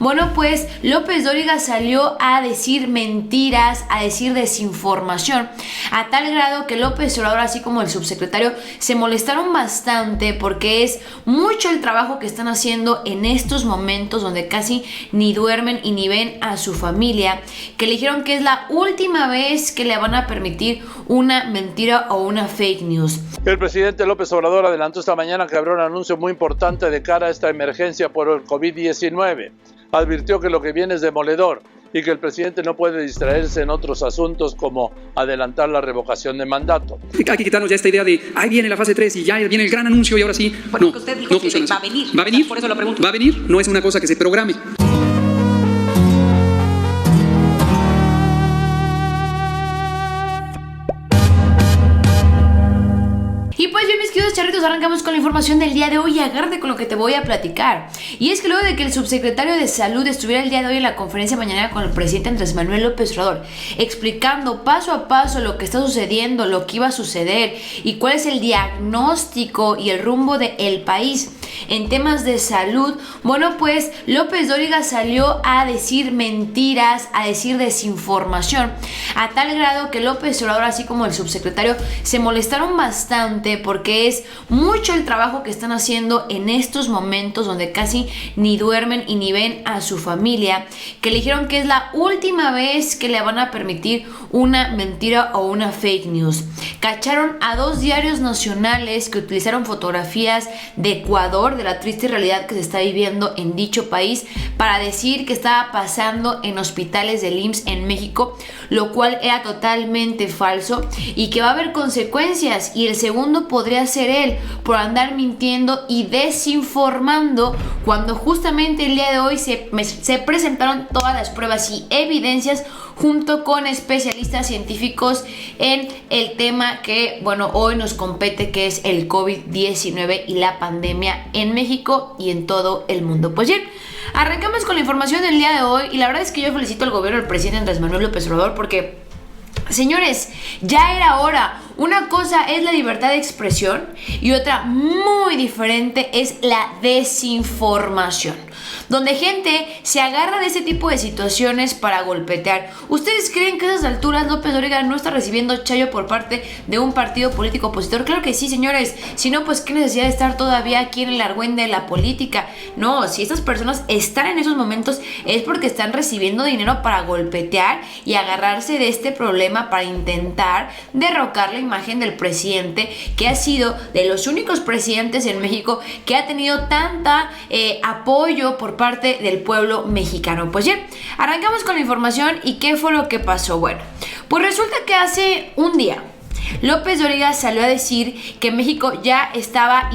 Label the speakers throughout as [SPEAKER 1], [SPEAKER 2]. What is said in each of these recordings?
[SPEAKER 1] Bueno, pues López Dóriga salió a decir mentiras, a decir desinformación, a tal grado que López Obrador, así como el subsecretario, se molestaron bastante porque es mucho el trabajo que están haciendo en estos momentos donde casi ni duermen y ni ven a su familia, que le dijeron que es la última vez que le van a permitir una mentira o una fake news.
[SPEAKER 2] El presidente López Obrador adelantó esta mañana que habrá un anuncio muy importante de cara a esta emergencia por el COVID-19. Advirtió que lo que viene es demoledor y que el presidente no puede distraerse en otros asuntos como adelantar la revocación de mandato.
[SPEAKER 3] Hay que quitarnos ya esta idea de ahí viene la fase 3 y ya viene el gran anuncio y ahora sí.
[SPEAKER 4] Bueno,
[SPEAKER 3] no,
[SPEAKER 4] usted dijo
[SPEAKER 3] no
[SPEAKER 4] que
[SPEAKER 3] funciona
[SPEAKER 4] va
[SPEAKER 3] así.
[SPEAKER 4] a venir.
[SPEAKER 3] ¿Va a venir?
[SPEAKER 4] Por eso lo pregunto.
[SPEAKER 3] ¿Va a venir? No es una cosa que se programe.
[SPEAKER 1] Y pues bien, mis queridos charritos, arrancamos con la información del día de hoy y agárrate con lo que te voy a platicar. Y es que luego de que el subsecretario de Salud estuviera el día de hoy en la conferencia mañanera con el presidente Andrés Manuel López Obrador, explicando paso a paso lo que está sucediendo, lo que iba a suceder y cuál es el diagnóstico y el rumbo del país en temas de salud, bueno, pues López Dóriga salió a decir mentiras, a decir desinformación, a tal grado que López Obrador, así como el subsecretario, se molestaron bastante porque es mucho el trabajo que están haciendo en estos momentos donde casi ni duermen y ni ven a su familia, que le dijeron que es la última vez que le van a permitir una mentira o una fake news. Cacharon a 2 diarios nacionales que utilizaron fotografías de Ecuador, de la triste realidad que se está viviendo en dicho país, para decir que estaba pasando en hospitales del IMSS en México, lo cual era totalmente falso y que va a haber consecuencias, y el segundo podría ser él por andar mintiendo y desinformando cuando justamente el día de hoy se presentaron todas las pruebas y evidencias junto con especialistas científicos en el tema que, bueno, hoy nos compete, que es el COVID-19 y la pandemia en México y en todo el mundo. Pues bien, arrancamos con la información del día de hoy y la verdad es que yo felicito al gobierno del presidente Andrés Manuel López Obrador porque, señores, ya era hora. Una cosa es la libertad de expresión y otra muy diferente es la desinformación, donde gente se agarra de ese tipo de situaciones para golpetear. ¿Ustedes creen que a esas alturas López Dóriga no está recibiendo chayo por parte de un partido político opositor? Claro que sí, señores. Si no, pues qué necesidad de estar todavía aquí en el argüende de la política. No, si estas personas están en esos momentos es porque están recibiendo dinero para golpetear y agarrarse de este problema para intentar derrocar la imagen del presidente, que ha sido de los únicos presidentes en México que ha tenido tanta apoyo por parte del pueblo mexicano. Pues bien, arrancamos con la información. ¿Y qué fue lo que pasó? Bueno, pues resulta que hace un día López Dóriga salió a decir que México ya está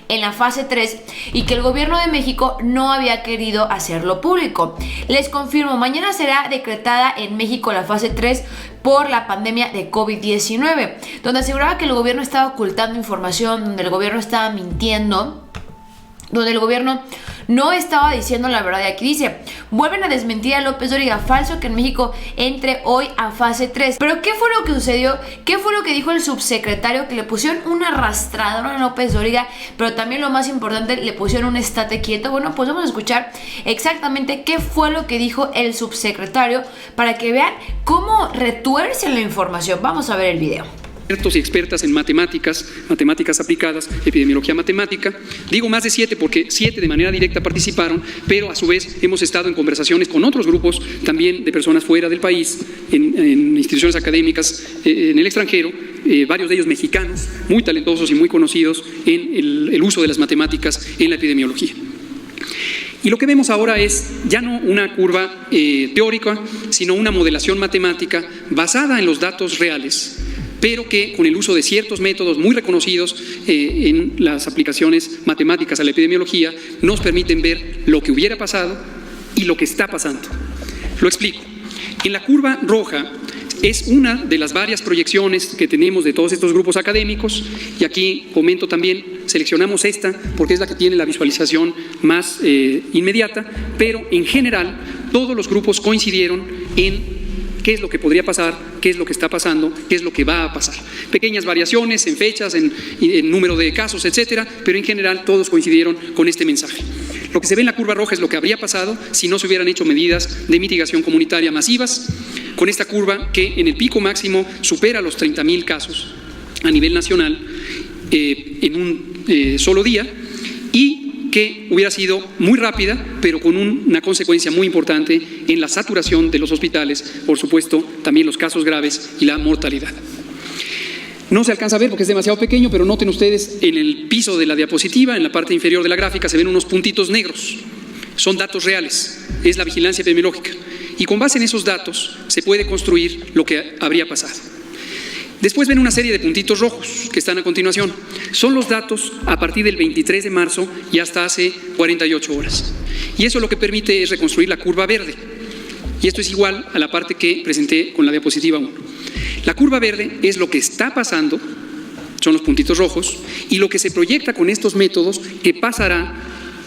[SPEAKER 1] en la fase 3 y que el gobierno de México no había querido hacerlo público. Les confirmo, mañana será decretada en México la fase 3 por la pandemia de COVID-19, donde aseguraba que el gobierno estaba ocultando información, donde el gobierno estaba mintiendo, donde el gobierno no estaba diciendo la verdad. Y aquí dice: vuelven a desmentir a López Dóriga, falso que en México entre hoy a fase 3. Pero ¿qué fue lo que sucedió? ¿Qué fue lo que dijo el subsecretario? Que le pusieron una arrastradora a López Dóriga, pero también lo más importante, le pusieron un estate quieto. Bueno, pues vamos a escuchar exactamente qué fue lo que dijo el subsecretario para que vean cómo retuercen la información. Vamos a ver el video.
[SPEAKER 3] Expertos y expertas en matemáticas aplicadas, epidemiología matemática. Digo más de 7 porque 7 de manera directa participaron, pero a su vez hemos estado en conversaciones con otros grupos también de personas fuera del país, en instituciones académicas en el extranjero, varios de ellos mexicanos, muy talentosos y muy conocidos en el uso de las matemáticas en la epidemiología. Y lo que vemos ahora es ya no una curva teórica, sino una modelación matemática basada en los datos reales, pero que con el uso de ciertos métodos muy reconocidos en las aplicaciones matemáticas a la epidemiología nos permiten ver lo que hubiera pasado y lo que está pasando. Lo explico. En la curva roja es una de las varias proyecciones que tenemos de todos estos grupos académicos, y aquí comento también, seleccionamos esta porque es la que tiene la visualización más inmediata, pero en general todos los grupos coincidieron en qué es lo que podría pasar, qué es lo que está pasando, qué es lo que va a pasar. Pequeñas variaciones en fechas, en número de casos, etcétera, pero en general todos coincidieron con este mensaje. Lo que se ve en la curva roja es lo que habría pasado si no se hubieran hecho medidas de mitigación comunitaria masivas, con esta curva que en el pico máximo supera los 30,000 casos a nivel nacional en un solo día, y que hubiera sido muy rápida, pero con una consecuencia muy importante en la saturación de los hospitales, por supuesto, también los casos graves y la mortalidad. No se alcanza a ver porque es demasiado pequeño, pero noten ustedes en el piso de la diapositiva, en la parte inferior de la gráfica, se ven unos puntitos negros. Son datos reales, es la vigilancia epidemiológica. Y con base en esos datos se puede construir lo que habría pasado. Después ven una serie de puntitos rojos que están a continuación. Son los datos a partir del 23 de marzo y hasta hace 48 horas. Y eso lo que permite es reconstruir la curva verde. Y esto es igual a la parte que presenté con la diapositiva 1. La curva verde es lo que está pasando, son los puntitos rojos, y lo que se proyecta con estos métodos que pasará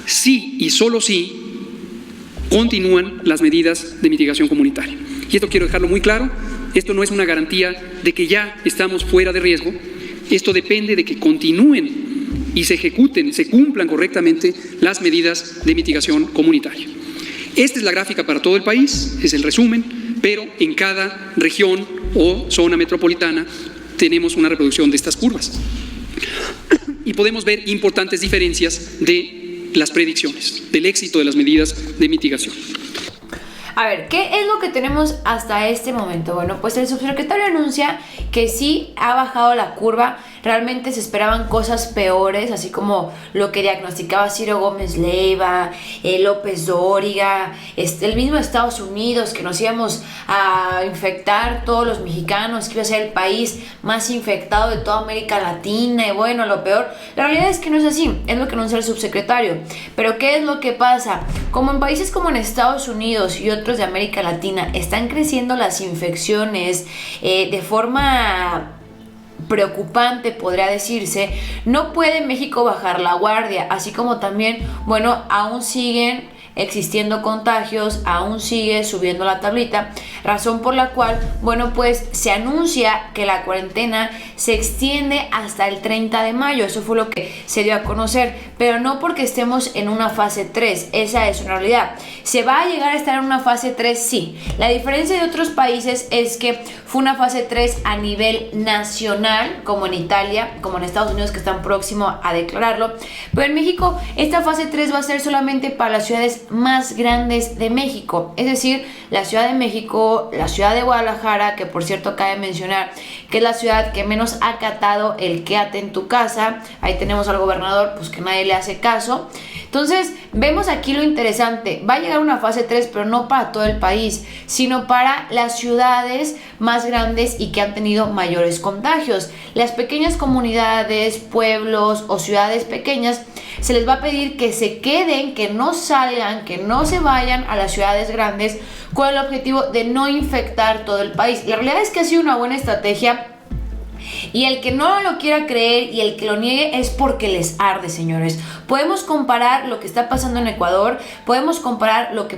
[SPEAKER 3] si y solo si continúan las medidas de mitigación comunitaria. Y esto quiero dejarlo muy claro, esto no es una garantía de que ya estamos fuera de riesgo, esto depende de que continúen y se ejecuten, se cumplan correctamente las medidas de mitigación comunitaria. Esta es la gráfica para todo el país, es el resumen, pero en cada región o zona metropolitana tenemos una reproducción de estas curvas. Y podemos ver importantes diferencias de las predicciones, del éxito de las medidas de mitigación.
[SPEAKER 1] A ver, ¿qué es lo que tenemos hasta este momento? Bueno, pues el subsecretario anuncia que sí ha bajado la curva. Realmente se esperaban cosas peores, así como lo que diagnosticaba Ciro Gómez Leiva, López Dóriga, el mismo Estados Unidos, que nos íbamos a infectar todos los mexicanos, que iba a ser el país más infectado de toda América Latina, y bueno, lo peor. La realidad es que no es así, es lo que anuncia el subsecretario. Pero ¿qué es lo que pasa? Como en países como en Estados Unidos y otros de América Latina están creciendo las infecciones de forma preocupante, podría decirse, no puede México bajar la guardia, así como también, bueno, aún siguen existiendo contagios, aún sigue subiendo la tablita, razón por la cual, bueno, pues se anuncia que la cuarentena se extiende hasta el 30 de mayo, eso fue lo que se dio a conocer, pero no porque estemos en una fase 3, esa es una realidad. ¿Se va a llegar a estar en una fase 3? Sí. La diferencia de otros países es que fue una fase 3 a nivel nacional, como en Italia, como en Estados Unidos, que están próximos a declararlo, pero en México esta fase 3 va a ser solamente para las ciudades más grandes de México, es decir, la Ciudad de México, la ciudad de Guadalajara, que por cierto cabe mencionar que es la ciudad que menos ha acatado el quédate en tu casa. Ahí tenemos al gobernador, pues que nadie le hace caso. Entonces vemos aquí lo interesante, va a llegar una fase 3, pero no para todo el país, sino para las ciudades más grandes y que han tenido mayores contagios. Las pequeñas comunidades, pueblos o ciudades pequeñas se les va a pedir que se queden, que no salgan, que no se vayan a las ciudades grandes con el objetivo de no infectar todo el país. La realidad es que ha sido una buena estrategia. Y el que no lo quiera creer y el que lo niegue es porque les arde, señores. Podemos comparar lo que está pasando en Ecuador, podemos comparar lo que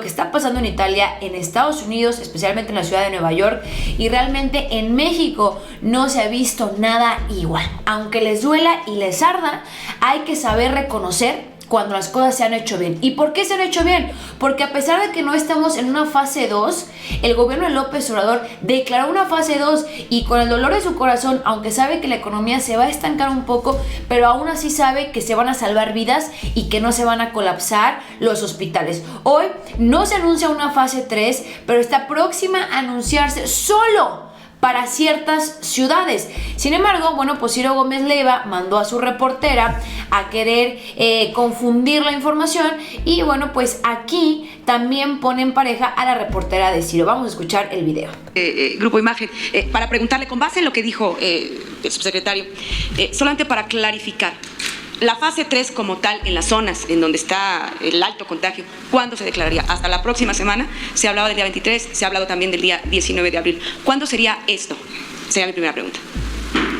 [SPEAKER 1] está pasando en Italia, en Estados Unidos, especialmente en la ciudad de Nueva York, y realmente en México no se ha visto nada igual. Aunque les duela y les arda, hay que saber reconocer cuando las cosas se han hecho bien. ¿Y por qué se han hecho bien? Porque a pesar de que no estamos en una fase 2, el gobierno de López Obrador declaró una fase 2 y con el dolor de su corazón, aunque sabe que la economía se va a estancar un poco, pero aún así sabe que se van a salvar vidas y que no se van a colapsar los hospitales. Hoy no se anuncia una fase 3, pero está próxima a anunciarse solo para ciertas ciudades. Sin embargo, bueno, pues Ciro Gómez Leiva mandó a su reportera a querer confundir la información y bueno, pues aquí también pone en pareja a la reportera de Ciro. Vamos a escuchar el video.
[SPEAKER 4] Grupo Imagen, para preguntarle con base en lo que dijo el subsecretario, solamente para clarificar, la fase 3 como tal, en las zonas en donde está el alto contagio, ¿cuándo se declararía? ¿Hasta la próxima semana? Se hablaba del día 23, se ha hablado también del día 19 de abril. ¿Cuándo sería esto? Sería mi primera pregunta.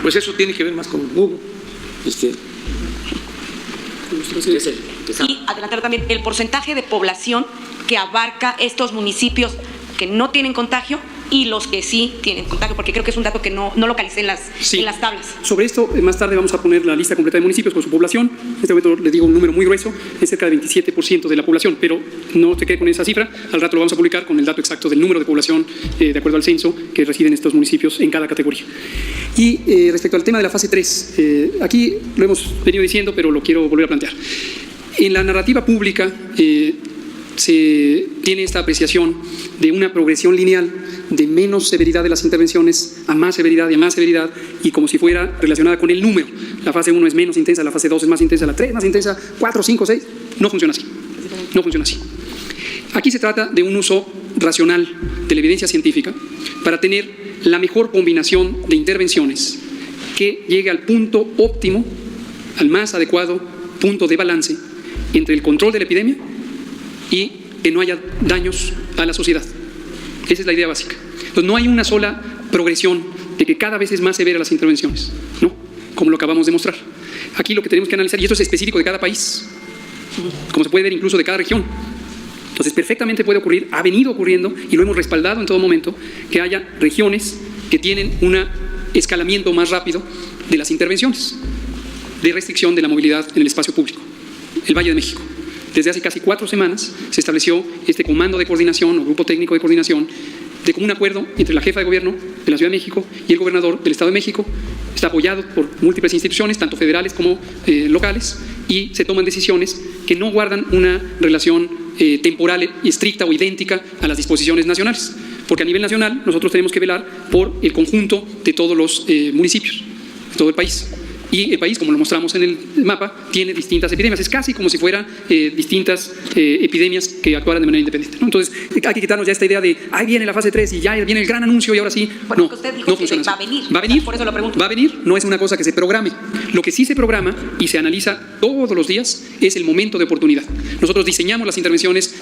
[SPEAKER 5] Pues eso tiene que ver más con Hugo.
[SPEAKER 4] Y adelantar también el porcentaje de población que abarca estos municipios que no tienen contagio y los que sí tienen contagio? Porque creo que es un dato que no localicé en las tablas.
[SPEAKER 3] Sobre esto, más tarde vamos a poner la lista completa de municipios con su población. En este momento le digo un número muy grueso, es cerca de 27% de la población, pero no se quede con esa cifra. Al rato lo vamos a publicar con el dato exacto del número de población de acuerdo al censo que residen estos municipios en cada categoría. Y respecto al tema de la fase 3, aquí lo hemos venido diciendo, pero lo quiero volver a plantear. En la narrativa pública se tiene esta apreciación de una progresión lineal de menos severidad de las intervenciones a más severidad y a más severidad, y como si fuera relacionada con el número. La fase 1 es menos intensa, la fase 2 es más intensa, la 3 más intensa, 4, 5, 6. No funciona así. No funciona así. Aquí se trata de un uso racional de la evidencia científica para tener la mejor combinación de intervenciones que llegue al punto óptimo, al más adecuado punto de balance entre el control de la epidemia y que no haya daños a la sociedad. Esa es la idea básica. Entonces, no hay una sola progresión de que cada vez es más severa las intervenciones, ¿no? Como lo acabamos de mostrar. Aquí lo que tenemos que analizar, y esto es específico de cada país, como se puede ver incluso de cada región. Entonces, perfectamente puede ocurrir, ha venido ocurriendo, y lo hemos respaldado en todo momento, que haya regiones que tienen un escalamiento más rápido de las intervenciones de restricción de la movilidad en el espacio público. El Valle de México. Desde hace casi 4 semanas se estableció este comando de coordinación o grupo técnico de coordinación de común acuerdo entre la jefa de gobierno de la Ciudad de México y el gobernador del Estado de México. Está apoyado por múltiples instituciones, tanto federales como locales, y se toman decisiones que no guardan una relación temporal estricta o idéntica a las disposiciones nacionales, porque a nivel nacional nosotros tenemos que velar por el conjunto de todos los municipios, de todo el país. Y el país, como lo mostramos en el mapa, tiene distintas epidemias. Es casi como si fueran distintas epidemias que actuaran de manera independiente, ¿no? Entonces, hay que quitarnos ya esta idea de ahí viene la fase 3 y ya viene el gran anuncio y ahora sí.
[SPEAKER 4] Bueno,
[SPEAKER 3] no,
[SPEAKER 4] usted dijo
[SPEAKER 3] no
[SPEAKER 4] que
[SPEAKER 3] funciona
[SPEAKER 4] va
[SPEAKER 3] así.
[SPEAKER 4] a venir.
[SPEAKER 3] Va a venir.
[SPEAKER 4] Por eso lo pregunto.
[SPEAKER 3] Va a venir, no es una cosa que se programe. Lo que sí se programa y se analiza todos los días es el momento de oportunidad. Nosotros diseñamos las intervenciones.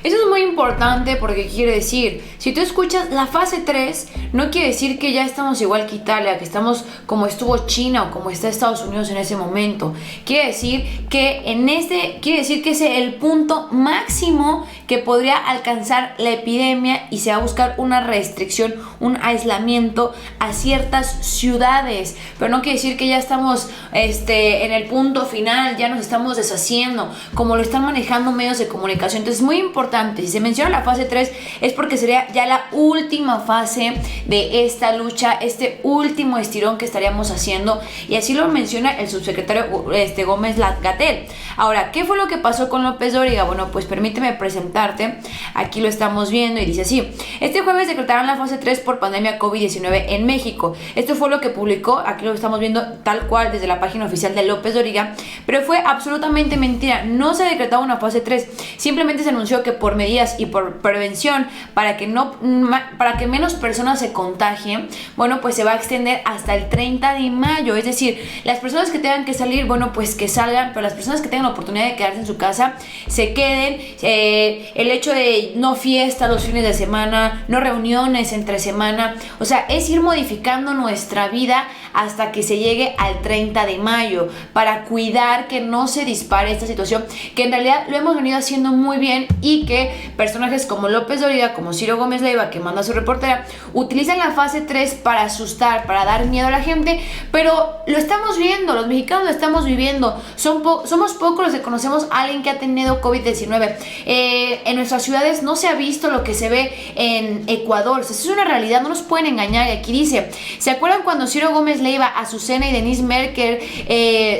[SPEAKER 1] Eso es muy importante porque quiere decir, si tú escuchas la fase 3, no quiere decir que ya estamos igual que Italia, que estamos como estuvo China o como está Estados Unidos en ese momento. Quiere decir que ese es el punto máximo que podría alcanzar la epidemia y se va a buscar una restricción, un aislamiento a ciertas ciudades. Pero no quiere decir que ya estamos en el punto final, ya nos estamos deshaciendo, como lo están manejando medios de comunicación. Entonces es muy importante. Si se menciona la fase 3 es porque sería ya la última fase de esta lucha, este último estirón que estaríamos haciendo, y así lo menciona el subsecretario Gómez-Gatell. Ahora, ¿qué fue lo que pasó con López Dóriga? Bueno, pues permíteme presentarte, aquí lo estamos viendo y dice así: este jueves decretaron la fase 3 por pandemia COVID-19 en México. Esto fue lo que publicó, aquí lo estamos viendo tal cual desde la página oficial de López Dóriga, pero fue absolutamente mentira. No se decretaba una fase 3, simplemente se anunció que por medidas y por prevención para que menos personas se contagien, bueno, pues se va a extender hasta el 30 de mayo, es decir, las personas que tengan que salir, bueno, pues que salgan, pero las personas que tengan la oportunidad de quedarse en su casa, se queden. El hecho de no fiestas los fines de semana, no reuniones entre semana, o sea, es ir modificando nuestra vida hasta que se llegue al 30 de mayo para cuidar que no se dispare esta situación, que en realidad lo hemos venido haciendo muy bien, y que personajes como López Dóriga, como Ciro Gómez Leiva, que manda a su reportera, utilizan la fase 3 para asustar, para dar miedo a la gente, pero lo estamos viendo, los mexicanos lo estamos viviendo. Somos pocos los que conocemos a alguien que ha tenido COVID-19. En nuestras ciudades no se ha visto lo que se ve en Ecuador. O sea, eso es una realidad, no nos pueden engañar. Y aquí dice, ¿se acuerdan cuando Ciro Gómez Leiva, Azucena y Denise Merkel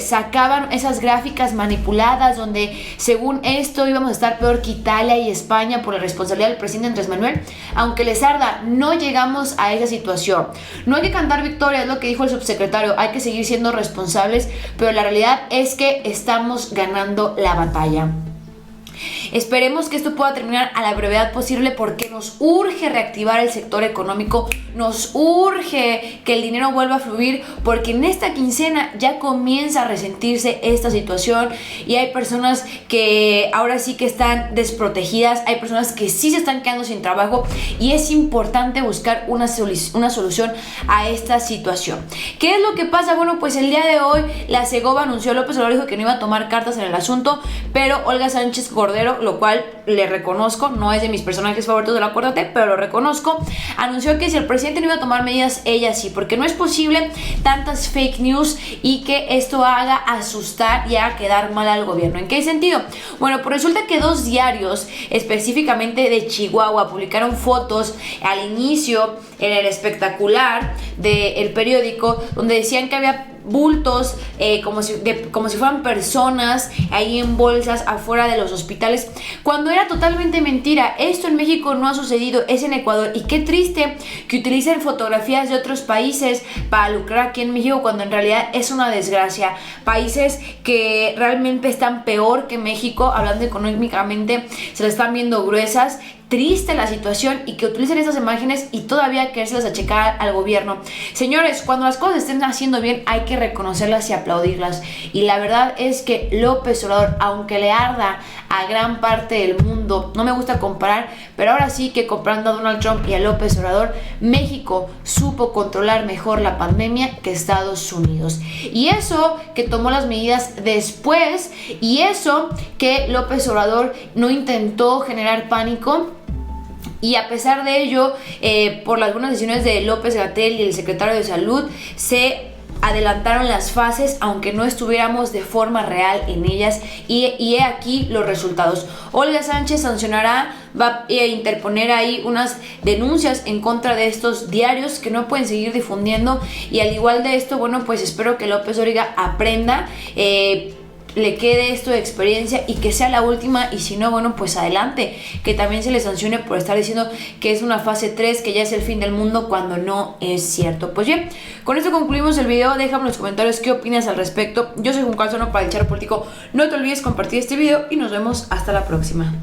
[SPEAKER 1] sacaban esas gráficas manipuladas donde según esto íbamos a estar peor que Italia y España por la responsabilidad del presidente Andrés Manuel? Aunque les arda, no llegamos a esa situación. No hay que cantar victoria, es lo que dijo el subsecretario, hay que seguir siendo responsables, pero la realidad es que estamos ganando la batalla. Esperemos que esto pueda terminar a la brevedad posible, porque nos urge reactivar el sector económico, nos urge que el dinero vuelva a fluir, porque en esta quincena ya comienza a resentirse esta situación y hay personas que ahora sí que están desprotegidas, hay personas que sí se están quedando sin trabajo y es importante buscar una solución a esta situación. ¿Qué es lo que pasa? Bueno, pues el día de hoy la Segova anunció, López Obrador dijo que no iba a tomar cartas en el asunto, pero Olga Sánchez Cordero, Obrador, lo cual le reconozco, no es de mis personajes favoritos de la 4T, pero lo reconozco, anunció que si el presidente no iba a tomar medidas, ella sí, porque no es posible tantas fake news y que esto haga asustar y haga quedar mal al gobierno. ¿En qué sentido? Bueno, pues resulta que 2 diarios, específicamente de Chihuahua, publicaron fotos al inicio en el espectacular del periódico, donde decían que había bultos como si fueran personas ahí en bolsas afuera de los hospitales, cuando era totalmente mentira. Esto en México no ha sucedido, es en Ecuador, y qué triste que utilicen fotografías de otros países para lucrar aquí en México, cuando en realidad es una desgracia. Países que realmente están peor que México, hablando económicamente, se las están viendo gruesas. Triste la situación, y que utilicen esas imágenes y todavía querérselas achacar al gobierno. Señores, cuando las cosas estén haciendo bien hay que reconocerlas y aplaudirlas, y la verdad es que López Obrador, aunque le arda a gran parte del mundo, no me gusta comparar, pero ahora sí que comparando a Donald Trump y a López Obrador, México supo controlar mejor la pandemia que Estados Unidos, y eso que tomó las medidas después, y eso que López Obrador no intentó generar pánico. Y a pesar de ello, por algunas decisiones de López-Gatell y el secretario de Salud, se adelantaron las fases, aunque no estuviéramos de forma real en ellas, y he aquí los resultados. Olga Sánchez sancionará, va a interponer ahí unas denuncias en contra de estos diarios que no pueden seguir difundiendo, y al igual de esto, bueno, pues espero que López Obrador aprenda, le quede esto de experiencia y que sea la última, y si no, bueno, pues adelante, que también se le sancione por estar diciendo que es una fase 3, que ya es el fin del mundo, cuando no es cierto. Pues bien, con esto concluimos el video. Déjame en los comentarios qué opinas al respecto. Yo soy Juan Calzano para el Charro Político. No te olvides compartir este video y nos vemos hasta la próxima.